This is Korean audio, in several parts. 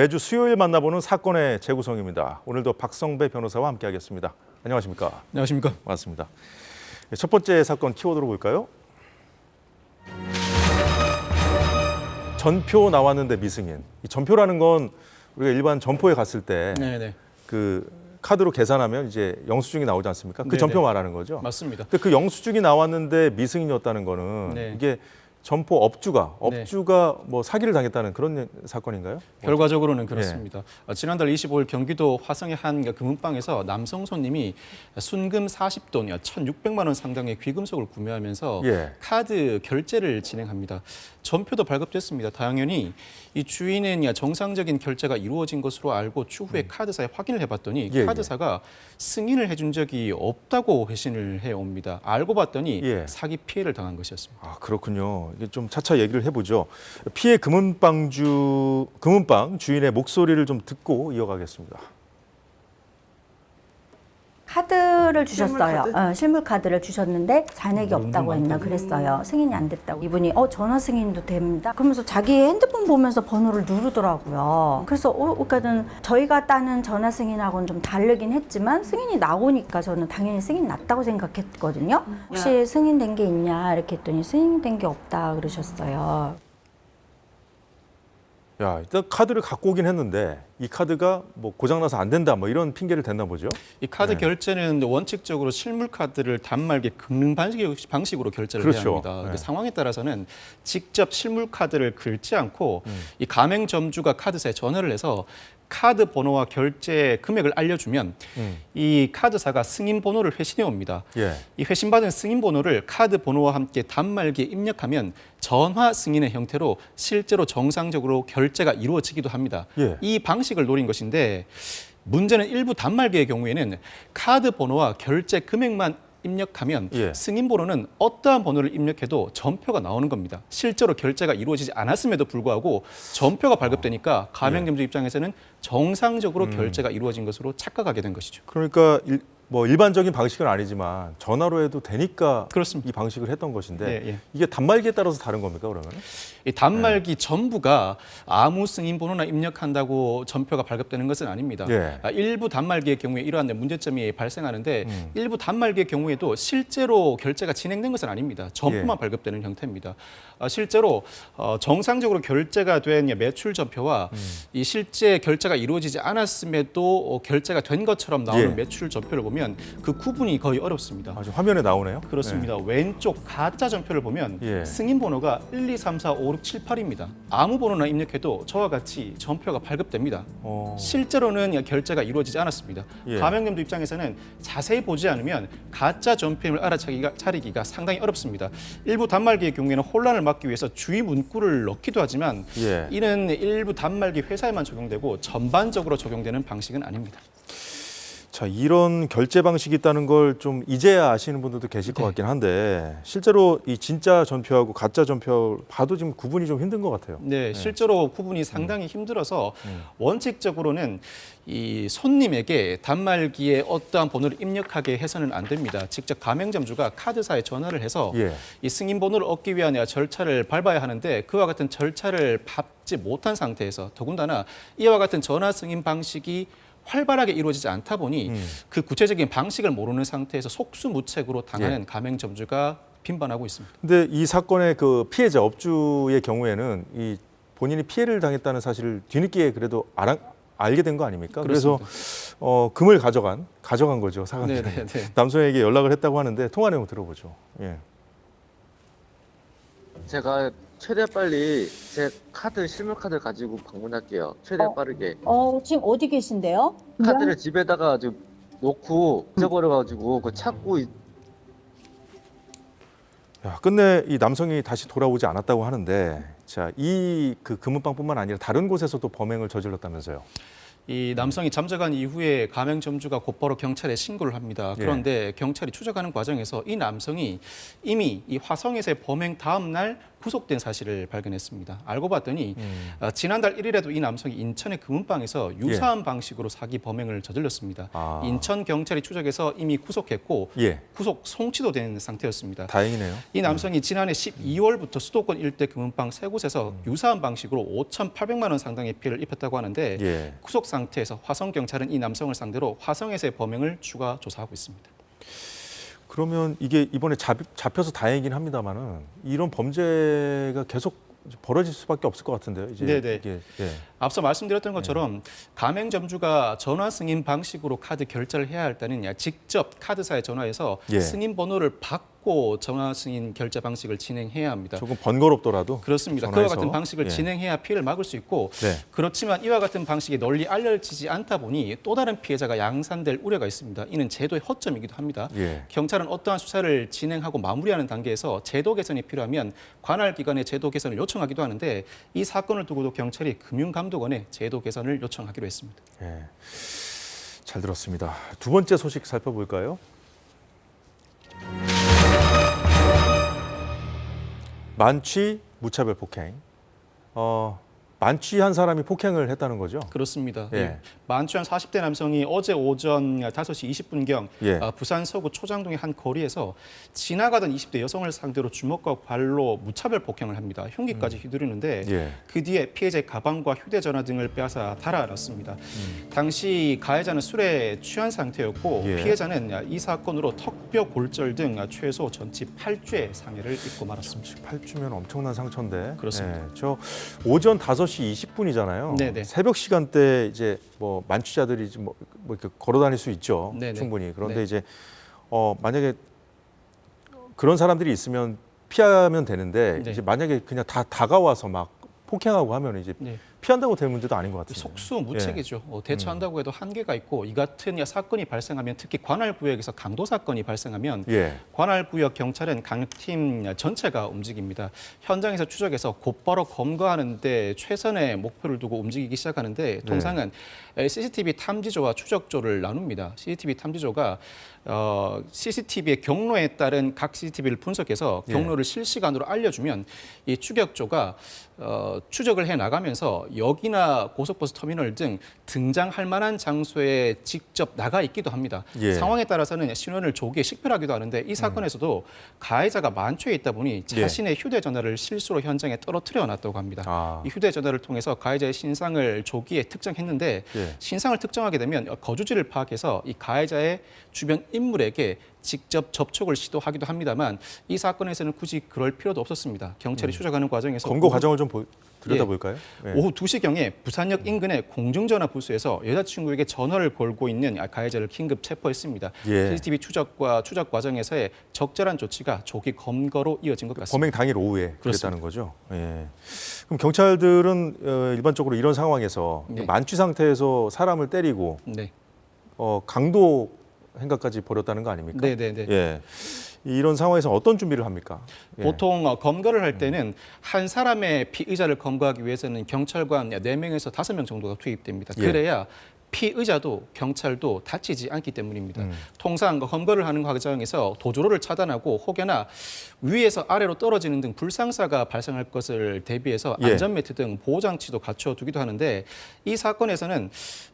매주 수요일 만나보는 사건의 재구성입니다. 오늘도 박성배 변호사와 함께하겠습니다. 안녕하십니까? 안녕하십니까? 반갑습니다. 첫 번째 사건 키워드로 볼까요? 전표 나왔는데 미승인. 이 전표라는 건 우리가 일반 점포에 갔을 때 그 카드로 계산하면 이제 영수증이 나오지 않습니까? 그 전표 말하는 거죠. 맞습니다. 근데 그 영수증이 나왔는데 미승인이었다는 거는 이게 점포 업주가 뭐 사기를 당했다는 그런 사건인가요? 결과적으로는 그렇습니다. 지난달 25일 경기도 화성의 한 금은방에서 남성 손님이 순금 40돈, 1,600만 원 상당의 귀금속을 구매하면서 카드 결제를 진행합니다. 전표도 발급됐습니다. 당연히 이 주인은 정상적인 결제가 이루어진 것으로 알고 추후에 카드사에 확인을 해봤더니 카드사가 승인을 해준 적이 없다고 회신을 해옵니다. 알고 봤더니 사기 피해를 당한 것이었습니다. 아, 그렇군요. 이게 좀 차차 얘기를 해보죠. 피해 금은방 주인의 목소리를 좀 듣고 이어가겠습니다. 카드를 주셨어요. 실물 카드를 주셨는데 잔액이 없다고 했나 그랬어요. 승인이 안 됐다고. 이분이 전화 승인도 됩니다. 그러면서 자기 핸드폰 보면서 번호를 누르더라고요. 그래서 그러니까는 저희가 따는 전화 승인하고는 좀 다르긴 했지만 승인이 나오니까 저는 당연히 승인 났다고 생각했거든요. 혹시 승인된 게 있냐 이렇게 했더니 승인된 게 없다 그러셨어요. 야, 일단 카드를 갖고 오긴 했는데 이 카드가 뭐 고장나서 안 된다 뭐 이런 핑계를 댔나 보죠. 이 카드 결제는 원칙적으로 실물 카드를 단말기 긁는 방식으로 결제를 해야 합니다. 근데 상황에 따라서는 직접 실물 카드를 긁지 않고 이 가맹점주가 카드사에 전화를 해서 카드 번호와 결제 금액을 알려주면 이 카드사가 승인 번호를 회신해 옵니다. 이 회신받은 승인 번호를 카드 번호와 함께 단말기에 입력하면 전화 승인의 형태로 실제로 정상적으로 결제가 이루어지기도 합니다. 이 방식을 노린 것인데 문제는 일부 단말기의 경우에는 카드 번호와 결제 금액만 입력하면 승인 번호는 어떠한 번호를 입력해도 전표가 나오는 겁니다. 실제로 결제가 이루어지지 않았음에도 불구하고 전표가 발급되니까 가맹점주 입장에서는 정상적으로 결제가 이루어진 것으로 착각하게 된 것이죠. 그러니까 뭐 일반적인 방식은 아니지만 전화로 해도 되니까 그렇습니다. 이 방식을 했던 것인데 이게 단말기에 따라서 다른 겁니까 그러면? 이 단말기 전부가 아무 승인 번호나 입력한다고 전표가 발급되는 것은 아닙니다. 일부 단말기의 경우에 이러한 문제점이 발생하는데 일부 단말기의 경우에도 실제로 결제가 진행된 것은 아닙니다. 전표만 발급되는 형태입니다. 실제로 정상적으로 결제가 된 매출 전표와 이 실제 결제가 이루어지지 않았음에도 결제가 된 것처럼 나오는 매출 전표를 보면 그 구분이 거의 어렵습니다. 지금 화면에 나오네요. 그렇습니다. 왼쪽 가짜 전표를 보면 승인 번호가 1, 2, 3, 4, 5, 6, 7, 8입니다. 아무 번호나 입력해도 저와 같이 전표가 발급됩니다. 실제로는 결제가 이루어지지 않았습니다. 가맹점주 입장에서는 자세히 보지 않으면 가짜 전표임을 알아차리기가 상당히 어렵습니다. 일부 단말기의 경우에는 혼란을 막기 위해서 주의 문구를 넣기도 하지만 이는 일부 단말기 회사에만 적용되고 전반적으로 적용되는 방식은 아닙니다. 자, 이런 결제 방식이 있다는 걸 좀 이제야 아시는 분들도 계실 것 같긴 한데 실제로 이 진짜 전표하고 가짜 전표 봐도 지금 구분이 좀 힘든 것 같아요. 실제로 구분이 상당히 힘들어서 원칙적으로는 이 손님에게 단말기에 어떠한 번호를 입력하게 해서는 안 됩니다. 직접 가맹점주가 카드사에 전화를 해서 이 승인 번호를 얻기 위한 절차를 밟아야 하는데 그와 같은 절차를 밟지 못한 상태에서 더군다나 이와 같은 전화 승인 방식이 활발하게 이루어지지 않다 보니 그 구체적인 방식을 모르는 상태에서 속수무책으로 당하는 가맹점주가 빈번하고 있습니다. 근데 이 사건의 그 피해자 업주의 경우에는 이 본인이 피해를 당했다는 사실을 뒤늦게 그래도 알게 된 거 아닙니까? 그렇습니다. 그래서 금을 가져간 거죠, 사관들이. 남성에게 연락을 했다고 하는데 통화 내용 들어보죠. 제가 최대 빨리 제 실물 카드 가지고 방문할게요. 최대 빠르게. 지금 어디 계신데요? 카드를 집에다가 지금 놓고 잊어버려가지고 찾고. 끝내 이 남성이 다시 돌아오지 않았다고 하는데, 자, 이 금은방뿐만 아니라 다른 곳에서도 범행을 저질렀다면서요? 이 남성이 잠적한 이후에 가맹점주가 곧바로 경찰에 신고를 합니다. 그런데 경찰이 추적하는 과정에서 이 남성이 이미 이 화성에서의 범행 다음 날 구속된 사실을 발견했습니다. 알고 봤더니 지난달 1일에도 이 남성이 인천의 금은방에서 유사한 방식으로 사기 범행을 저질렀습니다. 아. 인천 경찰이 추적해서 이미 구속했고 예. 구속 송치도 된 상태였습니다. 다행이네요. 이 남성이 지난해 12월부터 수도권 일대 금은방 세 곳에서 유사한 방식으로 5,800만 원 상당의 피해를 입혔다고 하는데 예. 구속 상태에서 화성 경찰은 이 남성을 상대로 화성에서의 범행을 추가 조사하고 있습니다. 그러면 이게 이번에 잡혀서 다행이긴 합니다만은 이런 범죄가 계속 벌어질 수밖에 없을 것 같은데요. 이제 네네. 이게 예. 앞서 말씀드렸던 것처럼 가맹점주가 전화 승인 방식으로 카드 결제를 해야 할 때는 직접 카드사에 전화해서 예. 승인 번호를 받고 전화 승인 결제 방식을 진행해야 합니다. 조금 번거롭더라도 그렇습니다. 전화해서. 그와 같은 방식을 예. 진행해야 피해를 막을 수 있고 네. 그렇지만 이와 같은 방식이 널리 알려지지 않다 보니 또 다른 피해자가 양산될 우려가 있습니다. 이는 제도의 허점이기도 합니다. 예. 경찰은 어떠한 수사를 진행하고 마무리하는 단계에서 제도 개선이 필요하면 관할 기관의 제도 개선을 요청하기도 하는데 이 사건을 두고도 경찰이 금융감독원에 제도 개선을 요청하기로 했습니다. 예. 잘 들었습니다. 두 번째 소식 살펴볼까요? 만취 무차별 폭행. 만취한 사람이 폭행을 했다는 거죠? 그렇습니다. 예. 네. 만취한 40대 남성이 어제 오전 5시 20분경 예. 부산 서구 초장동의 한 거리에서 지나가던 20대 여성을 상대로 주먹과 발로 무차별 폭행을 합니다. 흉기까지 휘두르는데 예. 그 뒤에 피해자의 가방과 휴대전화 등을 빼앗아 달아났습니다. 당시 가해자는 술에 취한 상태였고 예. 피해자는 이 사건으로 턱뼈 골절 등 최소 전치 8주의 상해를 입고 말았습니다. 8주면 엄청난 상처인데. 그렇습니다. 예. 저 오전 5시 20분이잖아요. 네네. 새벽 시간대 이제 뭐 만취자들이 뭐 이렇게 걸어 다닐 수 있죠. 네네. 충분히. 그런데 네. 이제 만약에 그런 사람들이 있으면 피하면 되는데 네. 이제 만약에 그냥 다 다가와서 막 폭행하고 하면 이제 네. 피한다고 될 문제도 아닌 것 같아요. 속수무책이죠. 대처한다고 해도 한계가 있고 이 같은 사건이 발생하면 특히 관할구역에서 강도 사건이 발생하면 예. 관할구역 경찰은 강팀 전체가 움직입니다. 현장에서 추적해서 곧바로 검거하는 데 최선의 목표를 두고 움직이기 시작하는데 통상은 CCTV 탐지조와 추적조를 나눕니다. CCTV 탐지조가 CCTV의 경로에 따른 각 CCTV를 분석해서 경로를 실시간으로 알려주면 이 추격조가 추적을 해 나가면서 역이나 고속버스 터미널 등 등장할 만한 장소에 직접 나가 있기도 합니다. 예. 상황에 따라서는 신원을 조기에 식별하기도 하는데 이 사건에서도 가해자가 만취해 있다 보니 자신의 휴대전화를 실수로 현장에 떨어뜨려 놨다고 합니다. 아. 이 휴대전화를 통해서 가해자의 신상을 조기에 특정했는데 예. 신상을 특정하게 되면 거주지를 파악해서 이 가해자의 주변 인물에게 직접 접촉을 시도하기도 합니다만 이 사건에서는 굳이 그럴 필요도 없었습니다. 경찰이 추적하는 과정에서 검거 과정을 좀 들여다볼까요? 예. 오후 2시경에 부산역 인근의 공중전화 부스에서 여자친구에게 전화를 걸고 있는 가해자를 긴급 체포했습니다. 예. CCTV 추적 과정에서의 적절한 조치가 조기 검거로 이어진 것 같습니다. 범행 당일 오후에 그렇습니다. 그랬다는 거죠. 예. 그럼 경찰들은 일반적으로 이런 상황에서 네. 만취 상태에서 사람을 때리고 네, 강도 행각까지 벌였다는 거 아닙니까? 네네네. 예. 이런 상황에서 어떤 준비를 합니까? 예. 보통 검거를 할 때는 한 사람의 피의자를 검거하기 위해서는 경찰관 4명에서 5명 정도가 투입됩니다. 예. 그래야 피의자도 경찰도 다치지 않기 때문입니다. 통상 검거를 하는 과정에서 도주로를 차단하고 혹여나 위에서 아래로 떨어지는 등 불상사가 발생할 것을 대비해서 예. 안전매트 등 보호장치도 갖춰두기도 하는데 이 사건에서는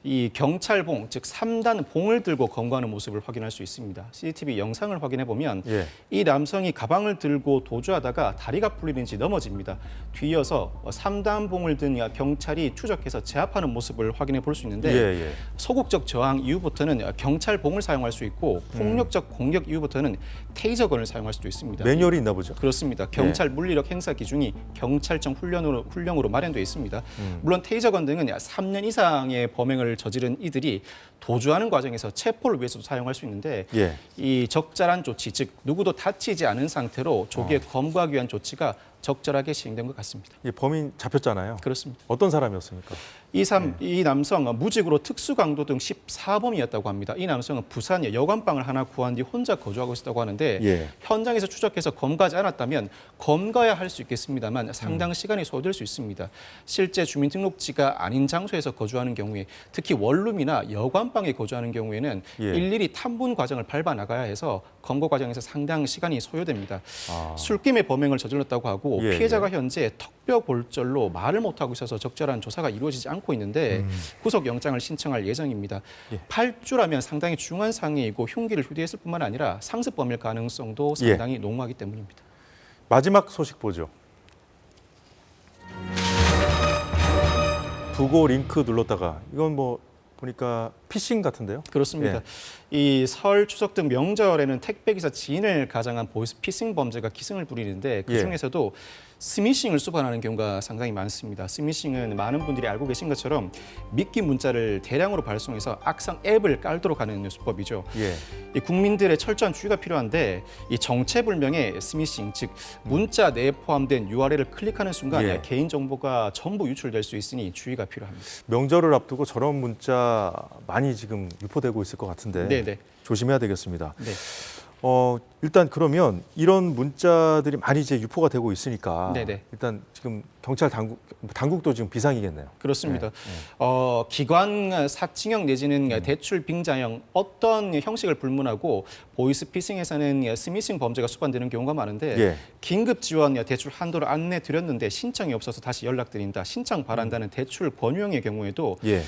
이 경찰봉, 즉 3단 봉을 들고 검거하는 모습을 확인할 수 있습니다. CCTV 영상을 확인해 보면 예. 이 남성이 가방을 들고 도주하다가 다리가 풀리는지 넘어집니다. 뒤이어서 3단 봉을 든 경찰이 추적해서 제압하는 모습을 확인해 볼 수 있는데 예, 예. 소극적 저항 이후부터는 경찰봉을 사용할 수 있고 폭력적 공격 이후부터는 테이저건을 사용할 수도 있습니다. 매뉴얼이 있나 보죠. 그렇습니다. 경찰 물리력 행사 기준이 경찰청 훈령으로 마련되어 있습니다. 물론 테이저건 등은 3년 이상의 범행을 저지른 이들이 도주하는 과정에서 체포를 위해서도 사용할 수 있는데 예. 이 적절한 조치, 즉 누구도 다치지 않은 상태로 조기에 검거하기 위한 조치가 적절하게 시행된 것 같습니다. 이 범인 잡혔잖아요. 그렇습니다. 어떤 사람이었습니까? 이 남성 무직으로 특수강도 등 14범이었다고 합니다. 이 남성은 부산에 여관방을 하나 구한 뒤 혼자 거주하고 있었다고 하는데 예. 현장에서 추적해서 검거하지 않았다면 검거야 할 수 있겠습니다만 상당 시간이 소요될 수 있습니다. 실제 주민등록지가 아닌 장소에서 거주하는 경우에 특히 원룸이나 여관방에 거주하는 경우에는 예. 일일이 탐문 과정을 밟아 나가야 해서 검거 과정에서 상당 시간이 소요됩니다. 아. 술김에 범행을 저질렀다고 하고 있고 예, 피해자가 현재 턱뼈골절로 말을 못하고 있어서 적절한 조사가 이루어지지 않고 있는데 구속영장을 신청할 예정입니다. 예. 8주라면 상당히 중한 상해이고 흉기를 휴대했을 뿐만 아니라 상습범일 가능성도 예. 상당히 농후하기 때문입니다. 마지막 소식 보죠. 부고 링크 눌렀다가 이건 뭐 보니까 피싱 같은데요? 그렇습니다. 이 설 추석 등 명절에는 택배기사 지인을 가장한 보이스피싱 범죄가 기승을 부리는데 그중에서도 스미싱을 수반하는 경우가 상당히 많습니다. 스미싱은 많은 분들이 알고 계신 것처럼 미끼 문자를 대량으로 발송해서 악성 앱을 깔도록 하는 수법이죠. 예. 이 국민들의 철저한 주의가 필요한데 이 정체불명의 스미싱, 즉 문자 내에 포함된 URL을 클릭하는 순간 예. 개인 정보가 전부 유출될 수 있으니 주의가 필요합니다. 명절을 앞두고 저런 문자 많이 지금 유포되고 있을 것 같은데 네네. 조심해야 되겠습니다. 네. 일단 그러면 이런 문자들이 많이 이제 유포가 되고 있으니까 네네. 일단 지금 경찰 당국도 지금 비상이겠네요. 그렇습니다. 기관 사칭형 내지는 대출 빙자형 어떤 형식을 불문하고 보이스피싱에서는 스미싱 범죄가 수반되는 경우가 많은데 예. 긴급 지원 대출 한도를 안내 드렸는데 신청이 없어서 다시 연락드린다. 신청 바란다는 대출 권유형의 경우에도 예.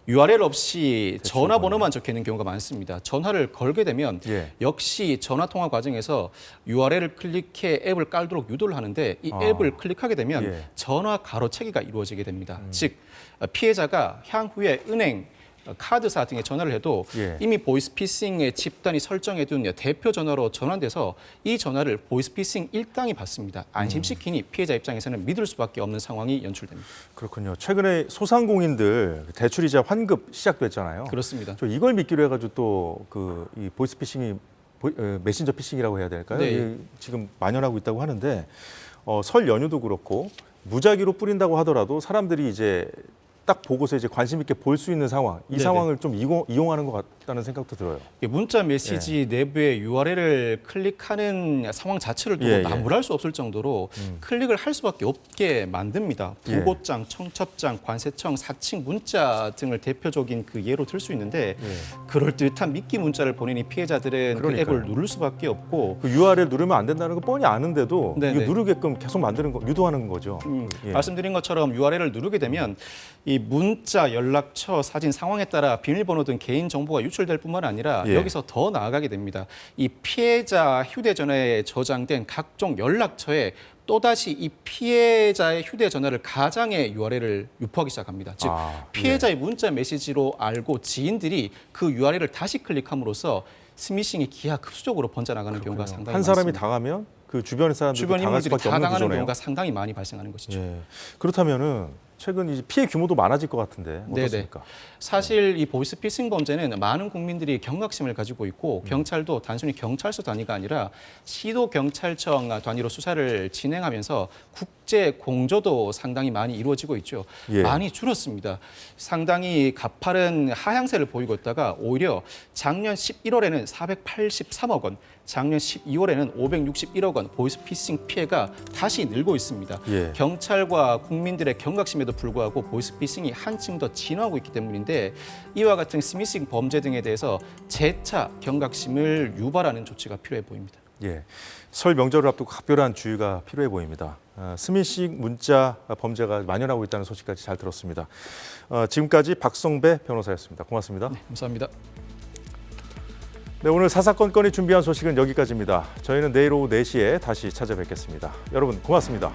URL 없이 전화번호만 적혀 있는 경우가 많습니다. 전화를 걸게 되면 예. 역시 전화 통화 과정에서 URL을 클릭해 앱을 깔도록 유도를 하는데 이 앱을 클릭하게 되면 예. 전화 가로채기가 이루어지게 됩니다. 즉 피해자가 향후에 은행, 카드사 등에 전화를 해도 예. 이미 보이스피싱의 집단이 설정해둔 대표 전화로 전환돼서 이 전화를 보이스피싱 일당이 받습니다. 안심시키니 피해자 입장에서는 믿을 수밖에 없는 상황이 연출됩니다. 그렇군요. 최근에 소상공인들 대출이자 환급 시작됐잖아요. 그렇습니다. 저 이걸 믿기로 해가지고 또 그 이 보이스피싱이 메신저 피싱이라고 해야 될까요? 네. 이게 지금 만연하고 있다고 하는데 설 연휴도 그렇고 무작위로 뿌린다고 하더라도 사람들이 이제 딱 보고서 이제 관심 있게 볼 수 있는 상황, 이 네네. 상황을 좀 이용하는 것 같다는 생각도 들어요. 문자 메시지 내부의 URL을 클릭하는 상황 자체를 두고 예, 예. 나무랄 수 없을 정도로 클릭을 할 수밖에 없게 만듭니다. 예. 부고장, 청첩장, 관세청, 사칭 문자 등을 대표적인 그 예로 들 수 있는데 그럴듯한 미끼 문자를 보내니 피해자들은 그 그러니까요. 앱을 누를 수밖에 없고 그 URL 누르면 안 된다는 거 뻔히 아는데도 네네. 이거 누르게끔 계속 만드는 거, 유도하는 거죠. 예. 말씀드린 것처럼 URL을 누르게 되면 이 문자, 연락처, 사진 상황에 따라 비밀번호 등 개인 정보가 유출될 뿐만 아니라 예. 여기서 더 나아가게 됩니다. 이 피해자 휴대전화에 저장된 각종 연락처에 또다시 이 피해자의 휴대전화를 가장의 URL을 유포하기 시작합니다. 즉 피해자의 문자 메시지로 알고 지인들이 그 URL을 다시 클릭함으로써 스미싱이 기하급수적으로 번져나가는 경우가 상당히 한 사람이 많습니다. 당하면 그 주변 사람들이 주변 당할 인물들이 수밖에 다 없는 당하는 구조네요. 경우가 상당히 많이 발생하는 것이죠. 예. 그렇다면은 최근 이제 피해 규모도 많아질 것 같은데 어떻습니까? 사실 이 보이스피싱 범죄는 많은 국민들이 경각심을 가지고 있고 경찰도 단순히 경찰서 단위가 아니라 시도 경찰청 단위로 수사를 진행하면서 국제 공조도 상당히 많이 이루어지고 있죠. 예. 많이 줄었습니다. 상당히 가파른 하향세를 보이고 있다가 오히려 작년 11월에는 483억 원, 작년 12월에는 561억 원 보이스피싱 피해가 다시 늘고 있습니다. 예. 경찰과 국민들의 경각심에도 불구하고 보이스피싱이 한층 더 진화하고 있기 때문인데 이와 같은 스미싱 범죄 등에 대해서 재차 경각심을 유발하는 조치가 필요해 보입니다. 예. 설 명절을 앞두고 각별한 주의가 필요해 보입니다. 스미싱 문자 범죄가 만연하고 있다는 소식까지 잘 들었습니다. 지금까지 박성배 변호사였습니다. 고맙습니다. 감사합니다. 네, 오늘 사사건건이 준비한 소식은 여기까지입니다. 저희는 내일 오후 4시에 다시 찾아뵙겠습니다. 여러분 고맙습니다.